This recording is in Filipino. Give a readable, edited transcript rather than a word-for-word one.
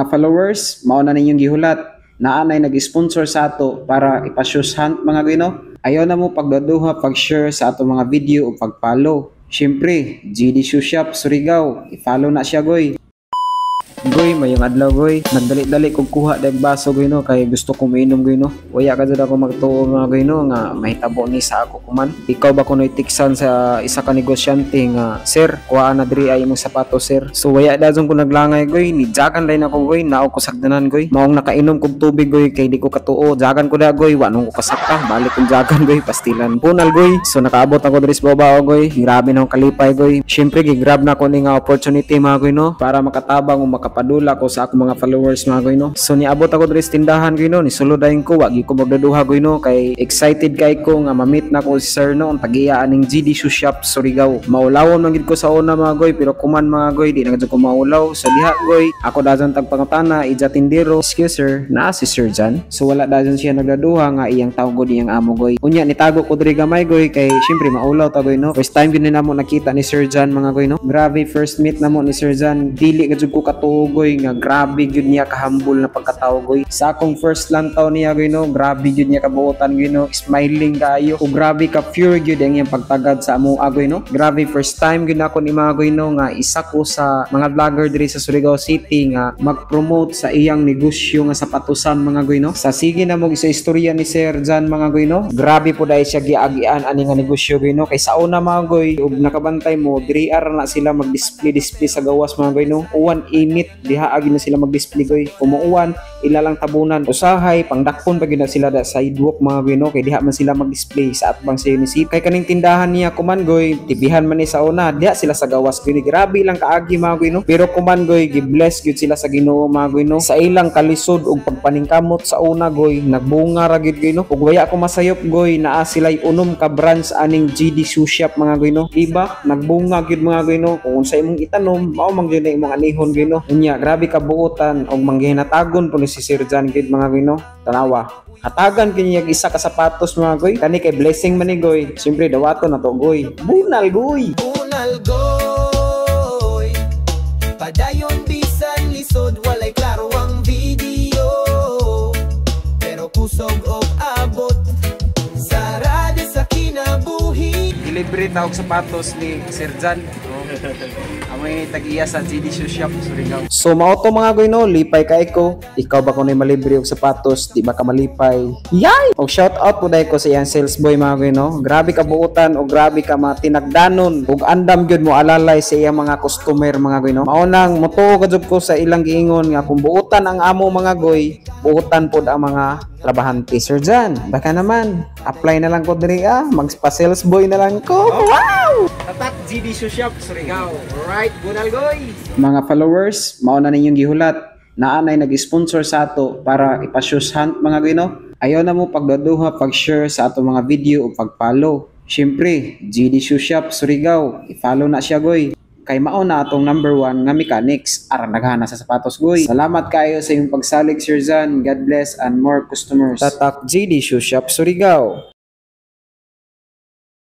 Mga followers, mao na ninyong gihulat. Naanay nag-sponsor sa ato para ipa-shoes hunt mga goy no. Ayaw na mo pagdaduha, pag-share sa ato mga video o pag-follow. Siyempre, GD Shoe Shop Surigao, i-follow na siya goy. Goy, mayong adlaw goy. Nagdali-dali kog kuha dag baso goy no kay gusto ko mainom goy no. Waya ka jud ako magtuo nga goy no nga mahitabo ni sa ako kuman. Ikaw ba kunoy tiksan sa isa ka negosyante nga, "Sir, kuha na diri ay imong sapatos, sir." So waya dazon ko naglangay goy, ni jagan lay nako goy, nao ko sagdanan goy. Maong nakainom kog tubig goy kay di ko katuo. Jagan ko da goy, wa nung ko kasaka. Balik kong jagan goy, pastilan. Punal goy. So nakaabot ako diri sa babao goy. Grabe na akong kalipay goy. Syempre gigrab na ko ni nga opportunity mga goy no para makatabang o makapadula ko sa akong mga followers mga goy no. So niabot ako diri sa tindahan goy no, ni suludayon ko, wagi ko magdaduha goy no kay excited kay ko nga ma-meet na ko si sir no ang tag-iya aning GD Shoe Shop Surigao. Maulawon man gid ko sa una mga goy pero kuman mga goy di na gid ko maulaw. So diha goy, ako dazon tagpangutana ija tindero, "Excuse sir, naa si sir dyan?" So wala dazon siya nagdaduha nga iyang tawag gud iyang amo goy. Unya nitago ko diri gamay goy kay syempre maulaw ta goy no. First time gid namo nakita ni sir dyan mga goy no. Grabe first meet namo ni sir dyan. Dili gid ko katuo goy nga grabe gyud niya kahambol na pagkatao goy. Sa akong first lantaw niya goy no, grabe gyud niya kabuotan goy no, smiling kaayo. O grabe ka pure gyud ang iyang pagtagad sa amo agoy no. Grabe first time gyud ako ni mga goy no nga isa ko sa mga vlogger diri sa Surigao City nga mag-promote sa iyang negosyo nga sapatusan mga goy no. Sa sige na mo isa istorya ni sir dyan mga goy no. Grabe po dahil siya giagian ani nga negosyo goy no. Kay sa una mga goy ug nakabantay mo diri ara na sila mag-display sa gawas mga goy no. Uwan init diha agi na sila mag-display goy. Kumuuwan ilalang tabunan usahay pangdakpon pag na sila da sidewalk mga goy no kay diha man sila mag-display sa atbang sa unisip. Kay kaning tindahan niya kuman goy tibihan man ni sa una diha sila sa gawas goy. Grabe lang kaagi mga goy no. Pero kuman goy gi-bless gyud sila sa Ginoo mga goy no. Sa ilang kalisod ug pagpaningkamot sa una goy nagbunga ra gyud goy no. Ug waya ko masayop goy naa sila'y unom ka branch aning GD Shoe Shop mga goy no. Diba nagbunga gyud mga goy no. Kung sa imong itanom mao man gyud imong anihon goy no. Unya grabe ka buotan og manggihinatagon po ni si Sir John gid mga goy no. Tanawa hatagan kini isa ka sapatos mga goy kani kay blessing man ni goy. Siyempre dawaton na to goy. Bunal goy. Bunal goy. Padayon bisan lisod walay klaro ang video. Pero kusog og abot sarado sa kinabuhi. Delivery tawag sapatos ni Sir John. Amoy tag-iya sa GD Shoe Shop Surigao. So mao to mga goy no, lipay kay ko. Ikaw ba kunoy malibre og sapatos, di ba ka malipay? Yay! Og shout out po dai ko sa iyang sales boy mga goy no. Grabe ka buutan og grabe ka matinagdanon ug andam gyud mo alalay sa iyang mga customer mga goy no. Mao nang motuo ka jud ko sa ilang giingon nga kung buutan ang amo mga goy, buutan pod ang mga trabahante. Sir John, baka naman apply na lang ko diri magpa-sales boy na lang ko. Wow! Tatak GD Shoe Shop Surigao. Alright, bunal goy. Mga followers, mao na ninyong gihulat. Naanay nag-sponsor sa ato para ipa-shoes hunt mga goy no. Ayaw na mo pagdaduha, pag-share sa ato mga video o pag-follow. Siyempre, GD Shoe Shop Surigao, i-follow na siya goy. Kay mao na atong number 1 nga mechanics aron naghana sa sapatos goy. Salamat kayo sa inyong pagsalig Sir John. God bless and more customers. Tatak GD Shoe Shop Surigao.